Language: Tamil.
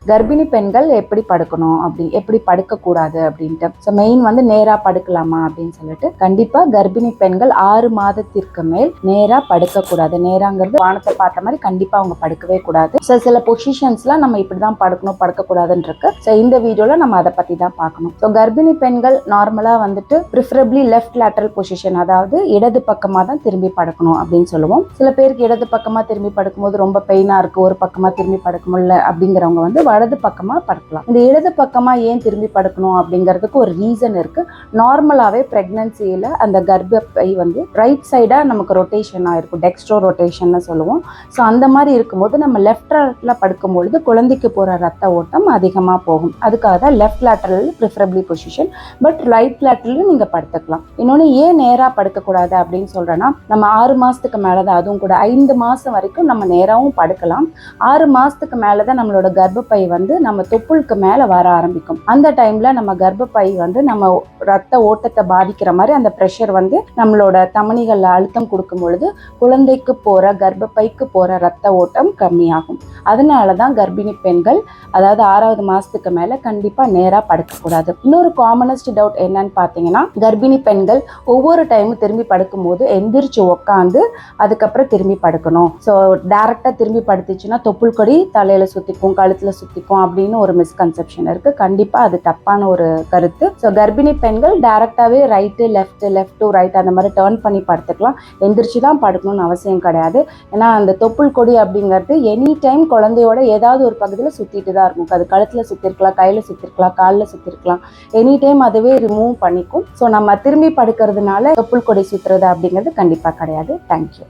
கர்ப்பிணி பெண்கள் எப்படி படுக்கணும் எப்படி படுக்கக்கூடாது அப்படின்ட்டு. ஸோ மெயின் வந்து நேராக படுக்கலாமா அப்படின்னு சொல்லிட்டு, கண்டிப்பா கர்ப்பிணி பெண்கள் 6 மாதத்திற்கு மேல் நேரா படுக்கக்கூடாது. நேராங்கிறது வானத்தை பார்த்த மாதிரி கண்டிப்பா அவங்க படுக்கவே கூடாது. ஸோ சில பொசிஷன்ஸ்லாம் நம்ம இப்படிதான் படுக்கணும் படுக்கக்கூடாதுன்னு இருக்கு. ஸோ இந்த வீடியோல நம்ம அதை பத்தி தான் பார்க்கணும். ஸோ கர்ப்பிணி பெண்கள் நார்மலா வந்துட்டு ப்ரிஃபரபிளி லெஃப்ட் லேட்டரல் பொசிஷன், அதாவது இடது பக்கமா தான் திரும்பி படுக்கணும் அப்படின்னு சொல்லுவோம். சில பேருக்கு இடது பக்கமா திரும்பி படுக்கும்போது ரொம்ப பெயினா இருக்கு, ஒரு பக்கமா திரும்பி படுக்க முடியல அப்படிங்கிறவங்க வந்து வலது பக்கமா படுக்கலாம். இந்த இடது பக்கமா ஏன் திரும்பி படுக்கணும் அப்படிங்கிறதுக்கு ஒரு ரீசன் இருக்கு. நார்மலாவே பிரெக்னன்சியில அந்த கர்ப்பப்பை வந்து ரைட் சைடா நமக்கு ரொட்டேஷன் ஆயிருக்கும், டெக்ஸ்ட்ரோ ரொட்டேஷன் சொல்லுவோம். ஸோ அந்த மாதிரி இருக்கும்போது நம்ம லெஃப்ட் லேட்டரல்ல படுக்கும்பொழுது குழந்தைக்கு போற ரத்த ஓட்டம் அதிகமா போகும். அதுக்காக தான் left lateral preferably position. But right lateral நீங்க படுத்துக்கலாம். இன்னொன்னு ஏன் நேரா படுக்கக்கூடாது அப்படின்னு சொல்றேன்னா, நம்ம 6 மாசத்துக்கு மேலதான், அதுவும் கூட 5 மாசம் வரைக்கும் நம்ம நேராவும் படுக்கலாம். 6 மாசத்துக்கு மேலதான் நம்மளோட கர்ப்பப்பை வந்து நம்ம தொப்புளுக்கு மேல வர ஆரம்பிக்கும். அந்த டைம்ல நம்ம கர்ப்பப்பை வந்து நம்ம ரத்த ஓட்டத்தை பாதிக்கிற மாதிரி அந்த பிரஷர் வந்து நம்மளோட தமனிகள்ல அழுத்தம் கொடுக்கும் பொழுது குழந்தைக்கு போற கர்ப்பப்பைக்கு போற ரத்த ஓட்டம் கம்மியாகும். அதனாலதான் கர்ப்பிணி பெண்கள், அதாவது 6வது மாசத்துக்கு மேல கண்டிப்பா நேரா படுக்கக்கூடாது. இன்னொரு காமனஸ்ட் டவுட் என்னன்னு பாத்தீங்கன்னா, கர்ப்பிணி பெண்கள் ஒவ்வொரு டைமும் திரும்பி படுக்கும் போது எந்திரிச்சு உட்காந்து அதுக்கப்புறம் திரும்பி படுக்கணும். ஸோ டைரக்டா திரும்பி படுத்துச்சுன்னா தொப்புள் கொடி தலையில சுத்திக்கும், கழுத்துல சுத்திக்கும் அப்படின்னு ஒரு மிஸ்கன்செப்ஷன் இருக்கு. கண்டிப்பா அது தப்பான ஒரு கருத்து. ஸோ கர்ப்பிணி பெண்கள் டைரக்டாவே right left, left to right அந்த மாதிரி டர்ன் பண்ணி படுத்துக்கலாம். எந்திரிச்சு தான் படுக்கணும்னு அவசியம் கிடையாது. ஏன்னா அந்த தொப்புள் கொடி அப்படிங்கிறது எனி டைம் குழந்தையோட ஏதாவது ஒரு பகுதியில் சுத்திட்டு தான் இருக்கும். அது கழுத்துல சுத்திருக்கலாம், கையில சுத்திருக்கலாம், காலில் சுத்திருக்கலாம். எனி டைம் அதுவே ரிமூவ் பண்ணிக்கும். ஸோ நம்ம திரும்பி படுக்கிறதுனால தொப்புள் கொடி சுத்துறது அப்படிங்கிறது கண்டிப்பா கிடையாது. தேங்க்யூ.